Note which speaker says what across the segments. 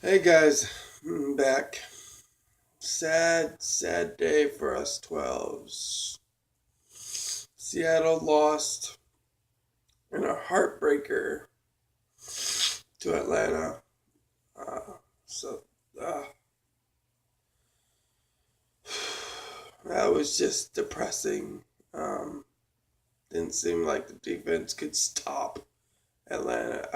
Speaker 1: Hey guys, I'm back. Sad day for us 12s. Seattle lost in a heartbreaker to Atlanta. Uh, so, uh, that was just depressing. Didn't seem like the defense could stop Atlanta.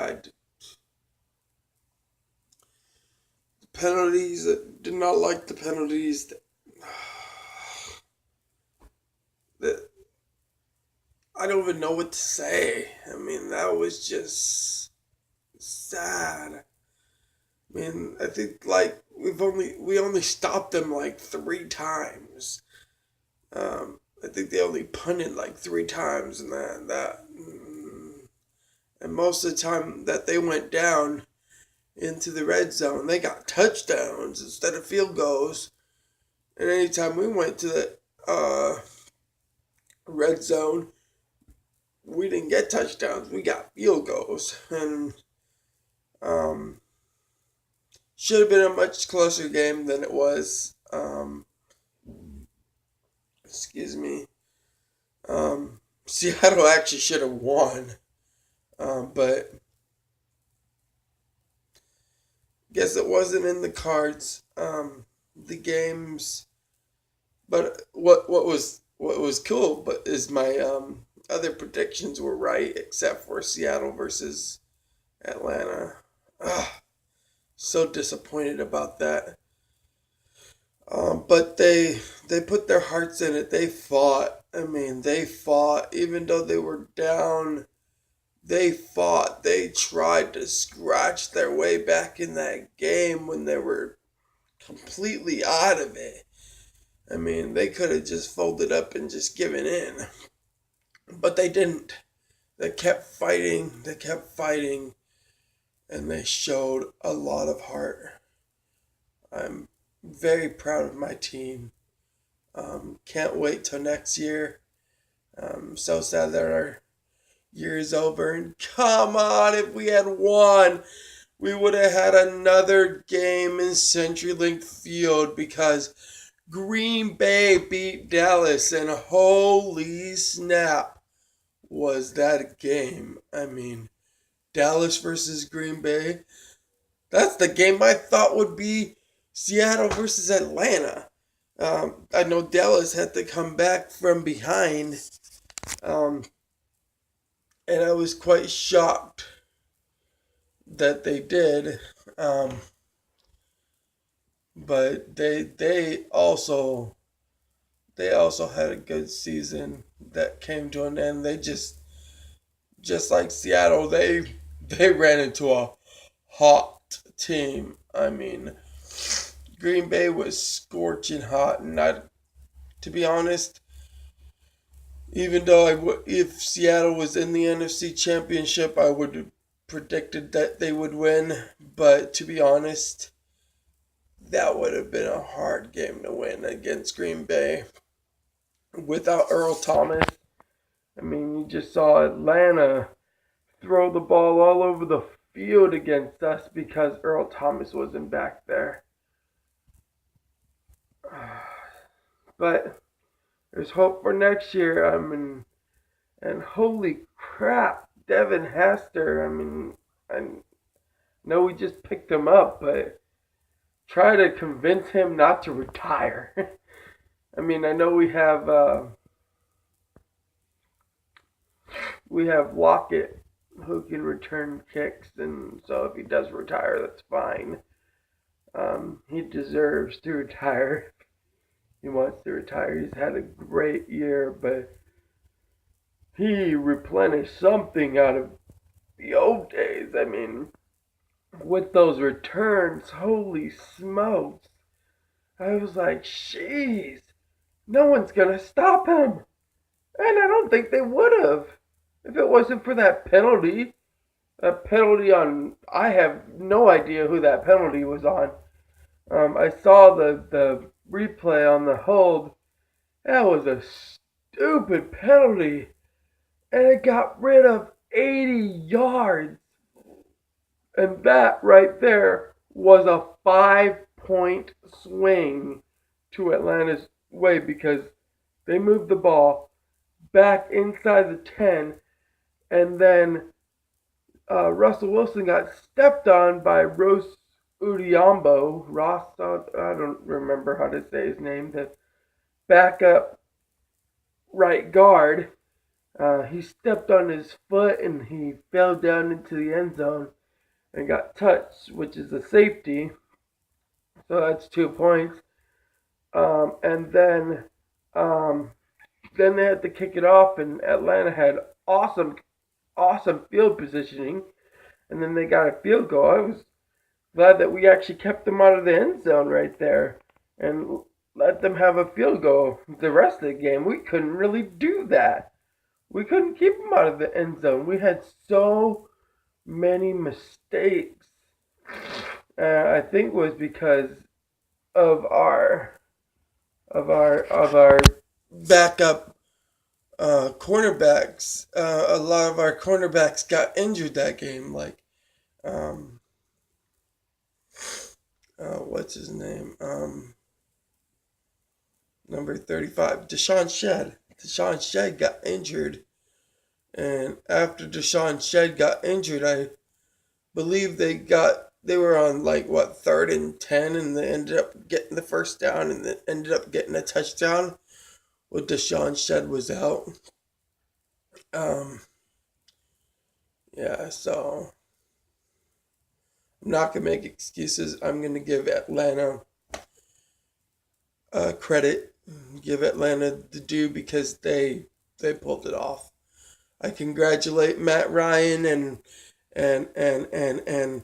Speaker 1: Penalties, did not like the penalties. That I don't even know what to say. I mean, that was just sad. I mean, I think like we only stopped them like 3 times. I think they only punted like 3 times, and and most of the time that they went down into the red zone, they got touchdowns instead of field goals. And anytime we went to the red zone, we didn't get touchdowns. We got field goals, and um, should have been a much closer game than it was. Excuse me. Seattle actually should have won, but guess it wasn't in the cards. The games, but what was cool, but is my other predictions were right, except for Seattle versus Atlanta. Ugh, so disappointed about that. But they put their hearts in it. They fought. I mean, they fought even though they were down. They fought. They tried to scratch their way back in that game when they were completely out of it. I mean, they could have just folded up and just given in, but they didn't. They kept fighting. They kept fighting, and they showed a lot of heart. I'm very proud of my team. Can't wait till next year. So sad that our year is over. And come on, if we had won, we would have had another game in CenturyLink Field because Green Bay beat Dallas, and holy snap, was that a game. I mean, Dallas versus Green Bay. That's the game I thought would be Seattle versus Atlanta. I know Dallas had to come back from behind, um, and I was quite shocked that they did. Um, but they also had a good season that came to an end. They just like Seattle, they ran into a hot team. I mean, Green Bay was scorching hot, and to be honest, even though if Seattle was in the NFC Championship, I would have predicted that they would win. But to be honest, that would have been a hard game to win against Green Bay without Earl Thomas. I mean, you just saw Atlanta throw the ball all over the field against us because Earl Thomas wasn't back there. But there's hope for next year. I mean, and holy crap, Devin Hester. I mean, I know we just picked him up, but try to convince him not to retire. I mean, I know we have Lockett who can return kicks, and so if he does retire, that's fine. He deserves to retire. He wants to retire. He's had a great year, but he replenished something out of the old days. I mean, with those returns, holy smokes. I was like, jeez, no one's going to stop him. And I don't think they would have if it wasn't for that penalty. A penalty on, I have no idea who that penalty was on. I saw the replay on the hold. That was a stupid penalty. And it got rid of 80 yards. And that right there was a 5-point swing to Atlanta's way because they moved the ball back inside the 10, and then Russell Wilson got stepped on by Rose Udiambo. Ross, I don't remember how to say his name, the backup right guard. He stepped on his foot and he fell down into the end zone and got touched, which is a safety. So that's 2 points. And then they had to kick it off, and Atlanta had awesome, awesome field positioning. And then they got a field goal. I was glad that we actually kept them out of the end zone right there and let them have a field goal the rest of the game. We couldn't really do that. We couldn't keep them out of the end zone. We had so many mistakes. I think it was because of our backup cornerbacks. A lot of our cornerbacks got injured that game. Like, what's his name? Number 35, Deshaun Shedd. Deshaun Shedd got injured, and after Deshaun Shedd got injured, I believe they were on like what 3rd and 10, and they ended up getting the first down, and then ended up getting a touchdown when Deshaun Shedd was out. Yeah, so I'm not gonna make excuses. I'm gonna give Atlanta credit, give Atlanta the due because they pulled it off. I congratulate Matt Ryan and the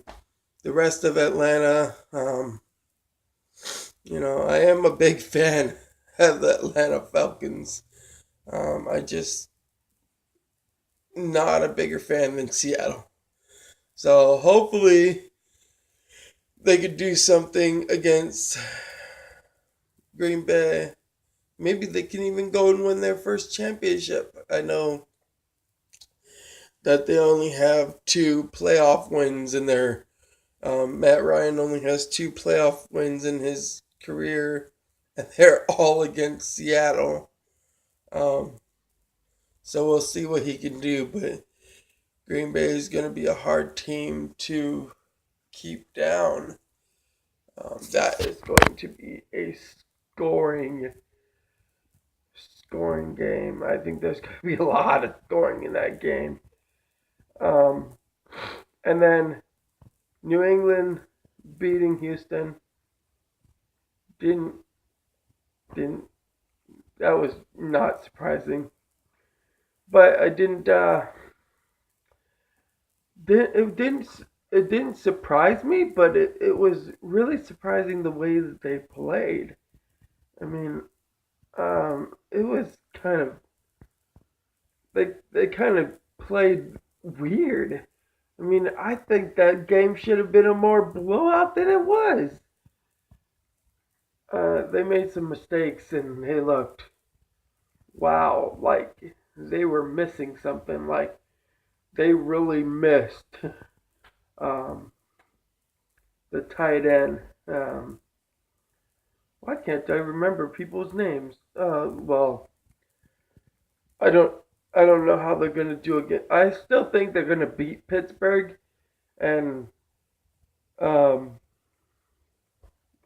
Speaker 1: rest of Atlanta. I am a big fan of the Atlanta Falcons. I just not a bigger fan than Seattle. So hopefully they could do something against Green Bay. Maybe they can even go and win their first championship. I know that they only have 2 playoff wins in their. Matt Ryan only has 2 playoff wins in his career, and they're all against Seattle. So we'll see what he can do, but Green Bay is going to be a hard team to keep down. That is going to be a scoring game. I think there's going to be a lot of scoring in that game. And then New England beating Houston didn't that was not surprising. But I didn't it didn't surprise me, but it was really surprising the way that they played. I mean, it was kind of they kind of played weird. I mean, I think that game should have been a more blowout than it was. They made some mistakes and they looked, wow, like they were missing something. Like they really missed the tight end. Why can't I remember people's names? Well, I don't know how they're gonna do again. I still think they're gonna beat Pittsburgh, and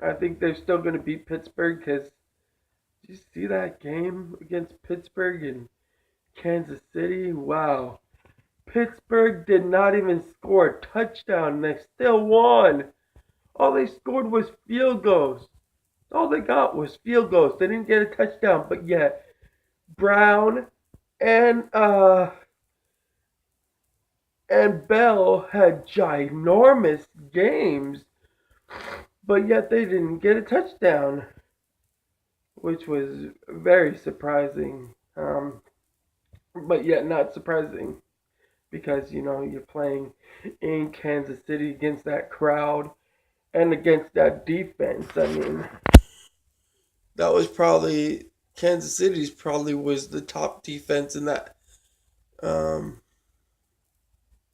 Speaker 1: I think they're still gonna beat Pittsburgh because did you see that game against Pittsburgh and Kansas City? Wow. Pittsburgh did not even score a touchdown and they still won. All they scored was field goals. All they got was field goals. They didn't get a touchdown, but yet Brown and Bell had ginormous games, but yet they didn't get a touchdown, which was very surprising. But yet not surprising because you're playing in Kansas City against that crowd and against that defense. I mean, that was probably Kansas City's probably was the top defense in that in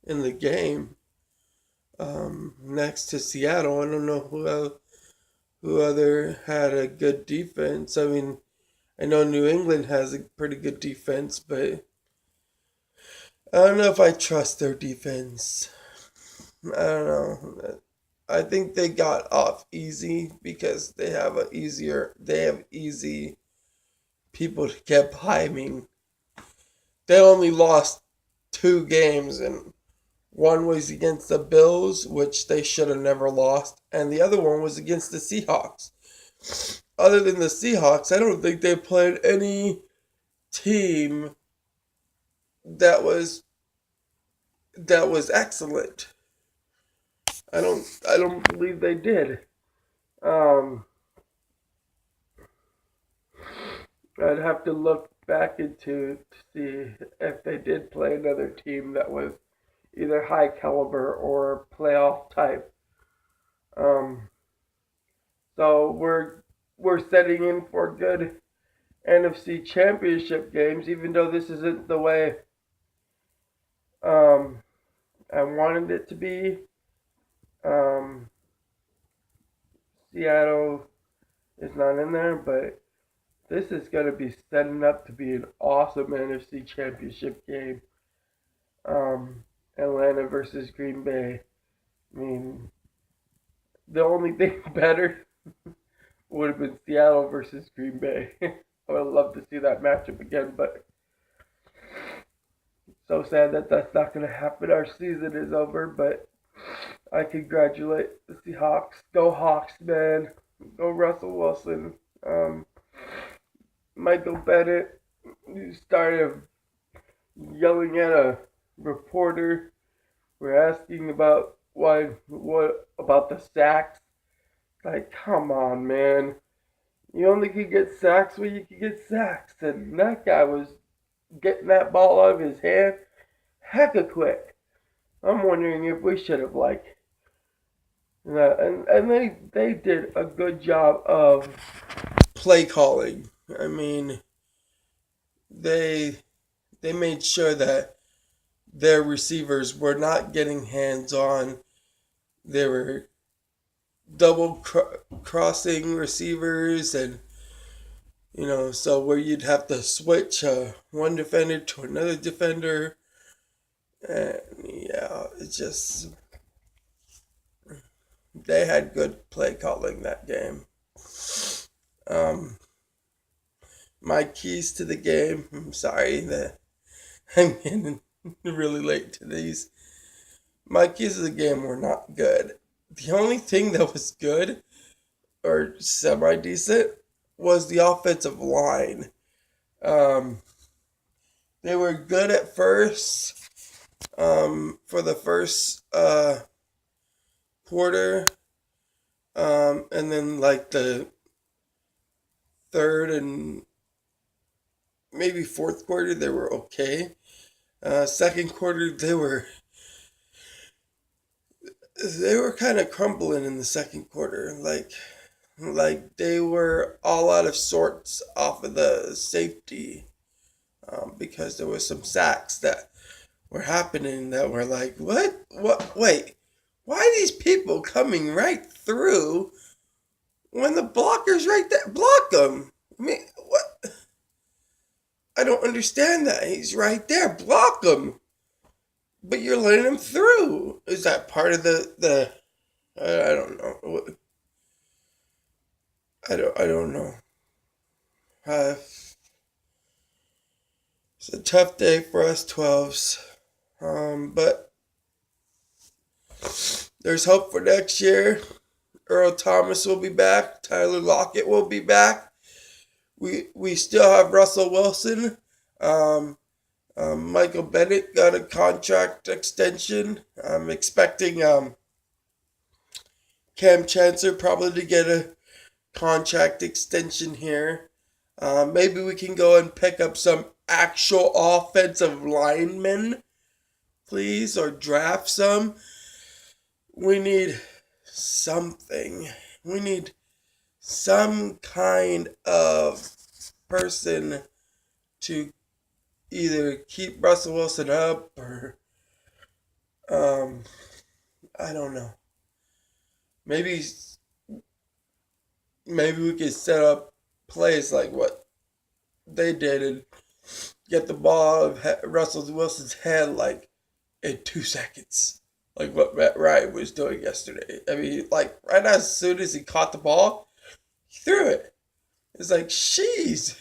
Speaker 1: the game. Next to Seattle, I don't know who other had a good defense. I mean, I know New England has a pretty good defense, but I don't know if I trust their defense. I don't know. I think they got off easy because they have easy people to get by. I mean, they only lost 2 games, and one was against the Bills, which they should have never lost, and the other one was against the Seahawks. Other than the Seahawks, I don't think they played any team that was excellent. I don't believe they did. Um, I'd have to look back into to see if they did play another team that was either high caliber or playoff type. Um, so we're setting in for good NFC Championship games, even though this isn't the way um, I wanted it to be. Um, Seattle is not in there, but this is going to be setting up to be an awesome NFC Championship game. Um, Atlanta versus Green Bay. I mean, the only thing better would have been Seattle versus Green Bay. I would love to see that matchup again, but so sad that that's not going to happen. Our season is over, but I congratulate the Seahawks. Go Hawks, man. Go Russell Wilson. Um, Michael Bennett started yelling at a reporter. We're asking about what about the sacks. Like, come on, man. You only could get sacks when you could get sacks. And that guy was getting that ball out of his hand hecka quick. I'm wondering if we should have, like, and they did a good job of play calling. I mean, they they made sure that their receivers were not getting hands on. They were double crossing receivers, and so where you'd have to switch one defender to another defender. And yeah, it's just they had good play calling that game. Um, my keys to the game. I'm sorry that I'm getting really late to these. My keys to the game were not good. The only thing that was good or semi decent was the offensive line. Um, they were good at first. For the first quarter, and then like the third and maybe fourth quarter, they were okay. Second quarter, they were kind of crumbling in the second quarter, like they were all out of sorts off of the safety, because there was some sacks that were happening that were like, what, wait, why are these people coming right through when the blocker's right there? Block them. I mean, what? I don't understand that. He's right there. Block him. But you're letting him through. Is that part of the I don't know. I don't know. Uh, it's a tough day for us 12s. But there's hope for next year. Earl Thomas will be back. Tyler Lockett will be back. We still have Russell Wilson. Michael Bennett got a contract extension. I'm expecting Cam Chancellor probably to get a contract extension here. Maybe we can go and pick up some actual offensive linemen, please, or draft some. We need something. We need some kind of person to either keep Russell Wilson up or I don't know. Maybe maybe we could set up plays like what they did and get the ball of Russell Wilson's head like in 2 seconds, like what Matt Ryan was doing yesterday. I mean, like right as soon as he caught the ball, he threw it. It's like, jeez,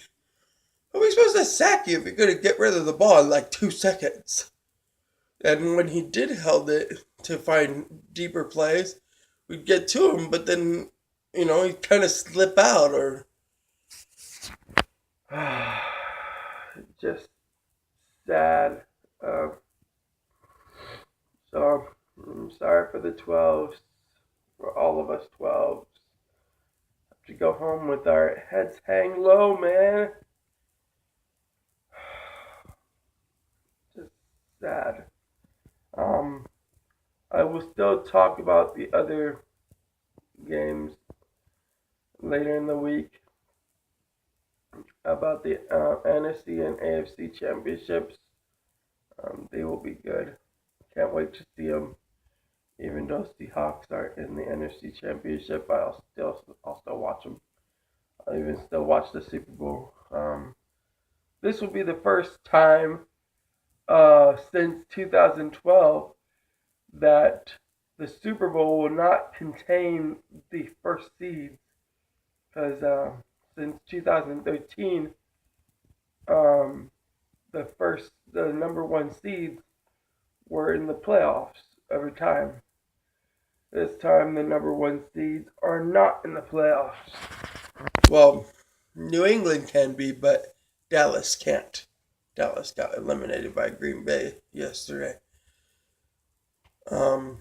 Speaker 1: how are we supposed to sack you if you're gonna get rid of the ball in like 2 seconds? And when he did held it to find deeper plays, we'd get to him, but then he'd kind of slip out or just sad. Uh, so I'm sorry for the 12s, for all of us 12s. Have to go home with our heads hang low, man. Just sad. Um, I will still talk about the other games later in the week, about the NFC and AFC championships. They will be good. Can't wait to see them. Even though Seahawks are in the NFC championship, I'll still watch them. I'll even still watch the Super Bowl. This will be the first time since 2012 that the Super Bowl will not contain the first seeds, because since 2013, the number one seeds were in the playoffs every time. This time, the number one seeds are not in the playoffs. Well, New England can be, but Dallas can't. Dallas got eliminated by Green Bay yesterday. Um,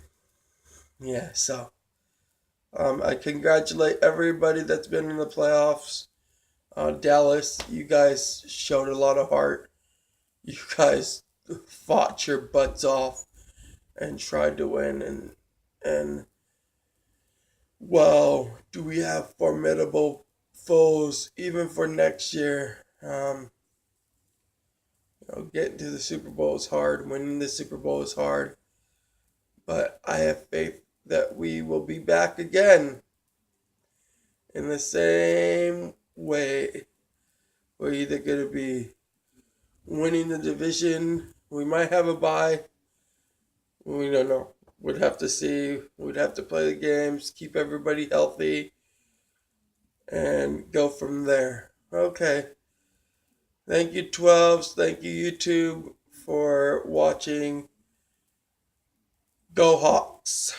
Speaker 1: yeah, so I congratulate everybody that's been in the playoffs. Dallas, you guys showed a lot of heart. You guys fought your butts off and tried to win, and well, do we have formidable foes even for next year? Getting to the Super Bowl is hard. Winning the Super Bowl is hard, but I have faith that we will be back again in the same way. We're either going to be winning the division. We might have a bye. We don't know. We'd have to see. We'd have to play the games, keep everybody healthy, and go from there. Okay. Thank you, 12s. Thank you, YouTube, for watching. Go Hawks.